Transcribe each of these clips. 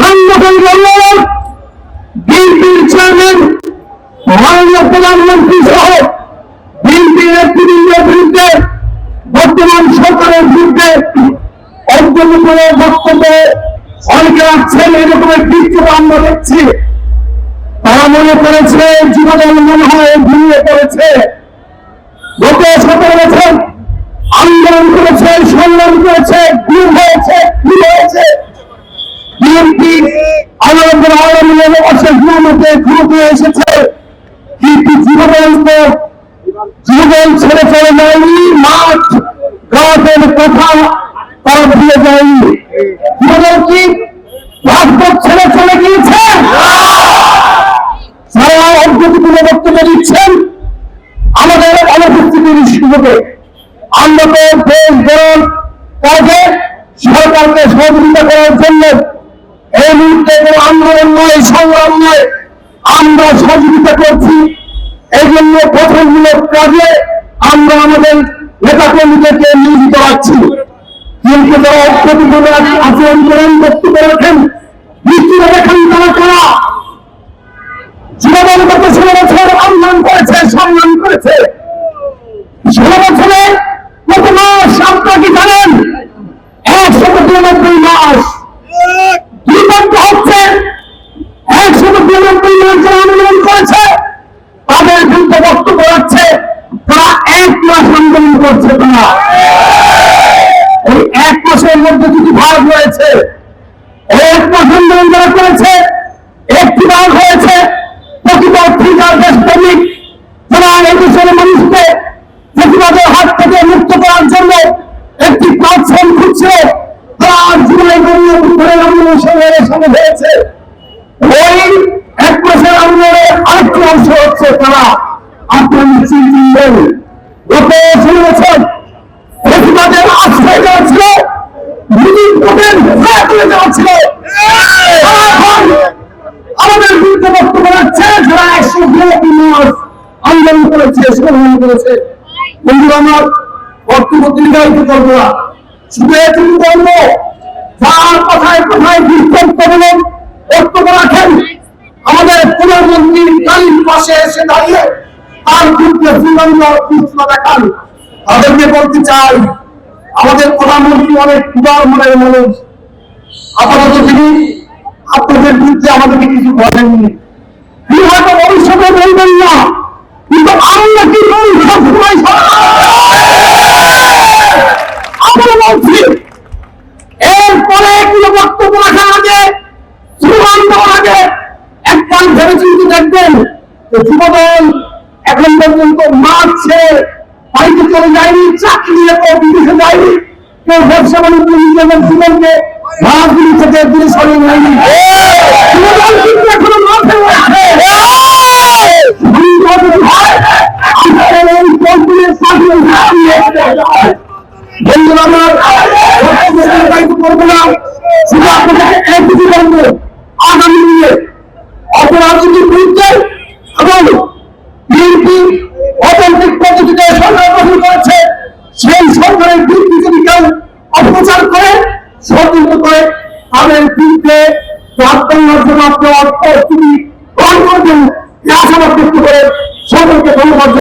সাংগঠনিক অনুরোধ বিএনপির চেয়ারম্যান মাননীয় প্রধানমন্ত্রী সহ বিএনপির নেতৃবৃন্দের বিরুদ্ধে বর্তমান সরকারের বিরুদ্ধে অভ্যন্তরীণ বক্তব্য অনেকে রাখছেন। এরকমের বিক্ষোভ আমরা দেখছি। তারা মনে করেছে যুবদল মনে হয় ঘুমিয়ে পড়েছে। গত 17 বছর আন্দোলন করেছে, সংগ্রাম করেছে, গুম হয়েছে, খুন হয়েছে। বিএনপি আমাদের আওয়ামী অশেষ মতে ক্ষমতায় এসেছে, কিন্তু যুবদল ছেড়ে চলে যায়নি, মাঠ ঘাটের কথা তারা ভুলে যায়নি। যুবদল কি রাজপথ ছেড়ে চলে গিয়েছে? যারা অভ্যুত্থানের বক্তব্য দিচ্ছেন আমাদের অনুপস্থিতির সুযোগে, আমরা তো দেশ গড়ার কাজে সরকারকে সহযোগিতা করার জন্য এই মুহূর্তে কোনো আন্দোলন নয়, সংগ্রাম নয়, আমরা সহযোগিতা করছি। এই জন্য গঠনমূলক কাজে আমরা আমাদের নেতাকর্মীদেরকে নিয়োজিত রাখছি। কিন্তু যারা অভ্যুত্থানে আচরণ করেন, বক্তব্য রাখেন, নিশ্চিত দেখেন তারা কারা। যুবদল গত 16 বছর আন্দোলন করেছে, সংগ্রাম করেছে। 16 বছরে কত মাস আপনারা কি জানেন? 192 মাস। দুর্ভাগ্য হচ্ছে 192 মাস যারা আন্দোলন করেছে তাদের বিরুদ্ধে বক্তব্য রাখছে তারা 1 মাস আন্দোলন করছে। তারা এই 1 মাসের মধ্যে দুটি ভাগ রয়েছে। 1 মাস আন্দোলন যারা করেছে, একটি ভাগ হয়েছে প্রকৃত অর্থনীতি দেশপ্রেমিক, যারা এদেশের মানুষকে প্রতিবাদের হাত থেকে মুক্ত করার জন্য একটি প্ল্যাটফর্ম খুঁজছে। তারা জুলাই আন্দোলনের সঙ্গে হয়েছে। ওই 1 মাসের আন্দোলনের আরেকটি অংশ হচ্ছে তারা আপনার চিনবেন গত 16 বছর প্রতিবাদের আশ্রয় দেওয়া ছিল, দেওয়া ছিল। আমাদের বিরুদ্ধে বক্তব্য রাখছে যারা 192 মাস আন্দোলন করেছে, সংগ্রাম করেছে। বন্ধু আমার বক্তব্য দীর্ঘায়িত করবো না, শুধু এটুকু বলবো যার কথায় কথায় বিক্ষোভমূলক বক্তব্য রাখেন আমাদের প্রধানমন্ত্রীর গাড়ির পাশে এসে দাঁড়িয়ে তার বিরুদ্ধে দেখান, তাদেরকে বলতে চাই আমাদের প্রধানমন্ত্রী অনেক উদার মনের মানুষ। আপাতত তিনি আপনাদের বিরুদ্ধে আমাদেরকে কিছু বলেননি, তিনি হয়তো ভবিষ্যতে বলবেন না, কিন্তু আমরা কি করি সবসময় আমরা বলছি। এরপরে কোনো বক্তব্য রাখার আগে, স্লোগান দেওয়ার আগে একবার ভেবে চিন্তে দেখবেন যে যুবদল এখন পর্যন্ত মাঠ ছেড়ে বাড়িতে চলে যায়নি, চাকরি নিয়ে কেউ বিদেশে যায়নি, কেউ ব্যবসা বাণিজ্য নিজেদের জীবনকে রাজনীতি থেকে দূরে সরিয়ে নেয়নি। যুবদল কিন্তু এখনো মাঠে রয়েছে। বন্ধুরা আমার করবো না, শুধু আপনাদেরকে একটু বলবো আগামী দিনে অপরাজনীতির বিরুদ্ধে এবং বিএনপি অতান্ত্রিক পদ্ধতিতে সরকার গঠন করেছে, সেই সরকারের বিরুদ্ধে যদি কেউ অপপ্রচার করে, ষড়যন্ত্র করে, তাদের বিরুদ্ধে প্রস্তুতি গ্রহণ করবেন আশাবাদ ব্যক্ত করে সকলকে ধন্যবাদ।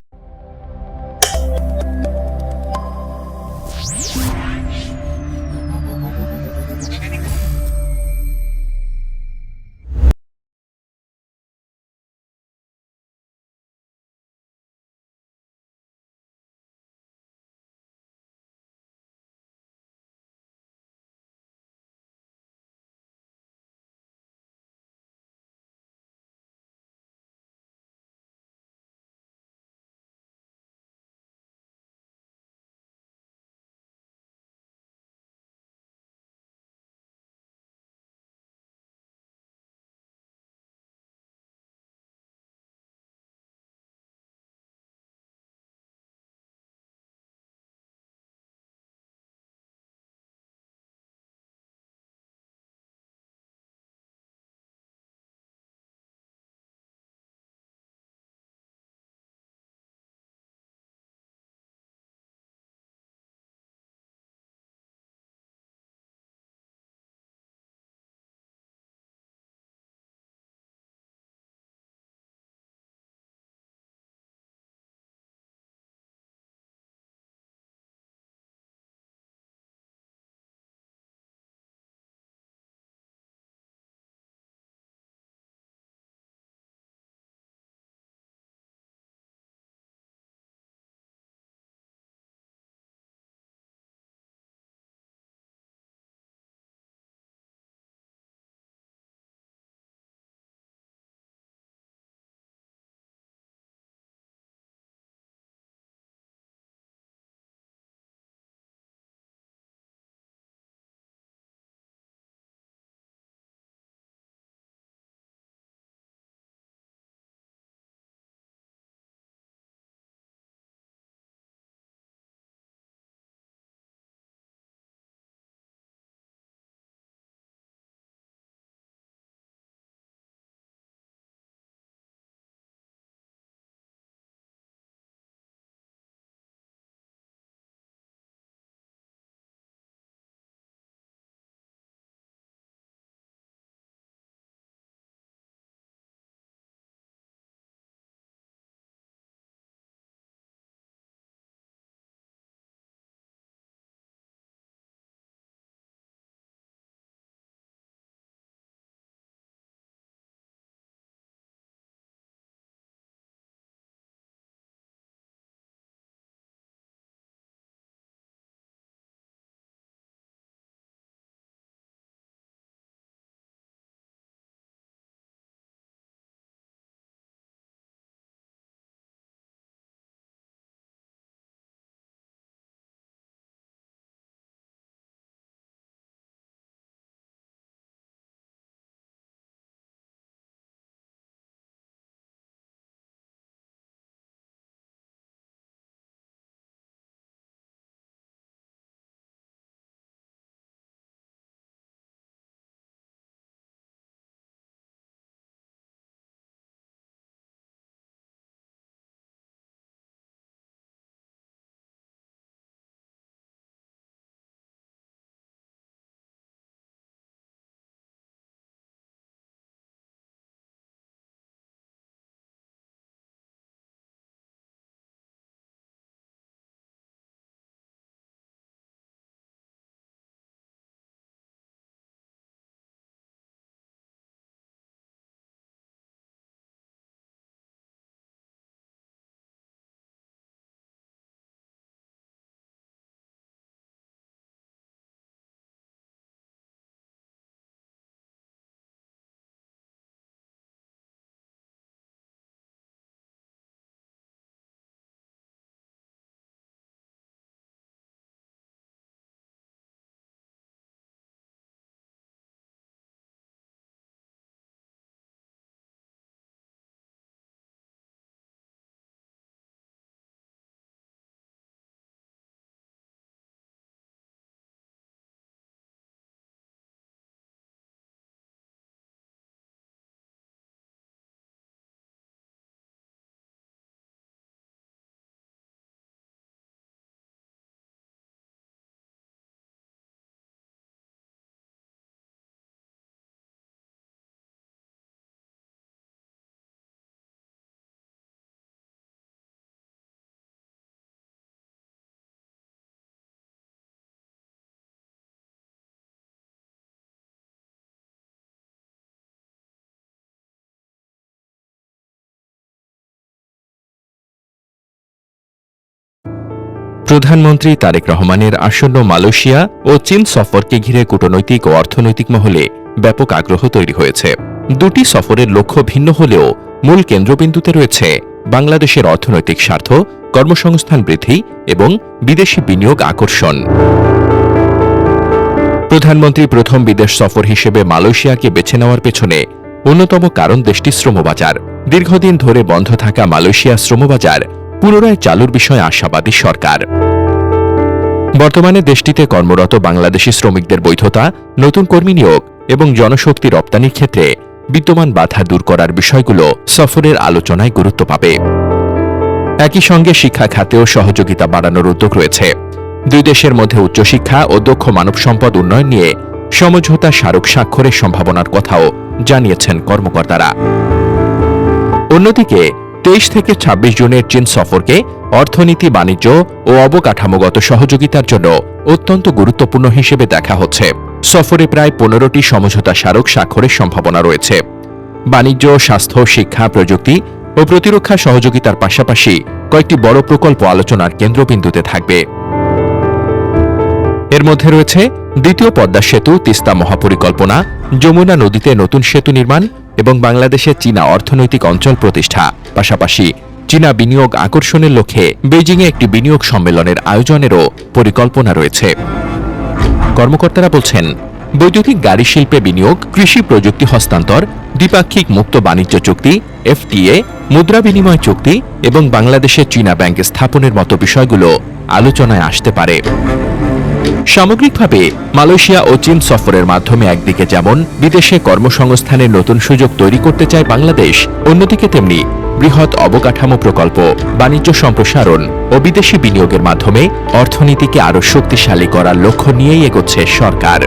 প্রধানমন্ত্রী তারেক রহমানের আসন্ন মালয়েশিয়া ও চীন সফরকে ঘিরে কূটনৈতিক ও অর্থনৈতিক মহলে ব্যাপক আগ্রহ তৈরি হয়েছে। দুটি সফরের লক্ষ্য ভিন্ন হলেও মূল কেন্দ্রবিন্দুতে রয়েছে বাংলাদেশের অর্থনৈতিক স্বার্থ, কর্মসংস্থান বৃদ্ধি এবং বিদেশি বিনিয়োগ আকর্ষণ। প্রধানমন্ত্রী প্রথম বিদেশ সফর হিসেবে মালয়েশিয়াকে বেছে নেওয়ার পেছনে অন্যতম কারণ দেশটির শ্রমবাজার। দীর্ঘদিন ধরে বন্ধ থাকা মালয়েশিয়া শ্রমবাজার পুনরায় চালুর বিষয়ে আশাবাদী সরকার। বর্তমানে দেশটিতে কর্মরত বাংলাদেশি শ্রমিকদের বৈধতা, নতুন কর্মী নিয়োগ এবং জনশক্তি রপ্তানির ক্ষেত্রে বিদ্যমান বাধা দূর করার বিষয়গুলো সফরের আলোচনায় গুরুত্ব পাবে। একই সঙ্গে শিক্ষা খাতেও সহযোগিতা বাড়ানোর উদ্যোগ রয়েছে। দুই দেশের মধ্যে উচ্চশিক্ষা ও দক্ষ মানব সম্পদ উন্নয়ন নিয়ে সমঝোতা স্মারক স্বাক্ষরের সম্ভাবনার কথাও জানিয়েছেন কর্মকর্তারা। অন্যদিকে 23 থেকে 26 জুনের চীন সফরকে অর্থনীতি, বাণিজ্য ও অবকাঠামোগত সহযোগিতার জন্য অত্যন্ত গুরুত্বপূর্ণ হিসেবে দেখা হচ্ছে। সফরে প্রায় 15টি সমঝোতা স্মারক স্বাক্ষরের সম্ভাবনা রয়েছে। বাণিজ্য, স্বাস্থ্য, শিক্ষা, প্রযুক্তি ও প্রতিরক্ষা সহযোগিতার পাশাপাশি কয়েকটি বড় প্রকল্প আলোচনার কেন্দ্রবিন্দুতে থাকবে। এর মধ্যে রয়েছে দ্বিতীয় পদ্মা সেতু, তিস্তা মহাপরিকল্পনা, যমুনা নদীতে নতুন সেতু নির্মাণ এবং বাংলাদেশে চীনা অর্থনৈতিক অঞ্চল প্রতিষ্ঠা। পাশাপাশি চীনা বিনিয়োগ আকর্ষণের লক্ষ্যে বেইজিংয়ে একটি বিনিয়োগ সম্মেলনের আয়োজনেরও পরিকল্পনা রয়েছে। কর্মকর্তারা বলছেন, বৈদ্যুতিক গাড়ি শিল্পে বিনিয়োগ, কৃষি প্রযুক্তি হস্তান্তর, দ্বিপাক্ষিক মুক্ত বাণিজ্য চুক্তি, FTA, মুদ্রা বিনিময় চুক্তি এবং বাংলাদেশে চীনা ব্যাংক স্থাপনের মতো বিষয়গুলো আলোচনায় আসতে পারে। সামগ্রিকভাবে মালয়েশিয়া ও চীন সফরের মাধ্যমে একদিকে যেমন বিদেশে কর্মসংস্থানের নতুন সুযোগ তৈরি করতে চায় বাংলাদেশ, অন্যদিকে তেমনি বৃহৎ অবকাঠামো প্রকল্প, বাণিজ্য সম্প্রসারণ ও বিদেশি বিনিয়োগের মাধ্যমে অর্থনীতিকে আরও শক্তিশালী করার লক্ষ্য নিয়েই এগোচ্ছে সরকার।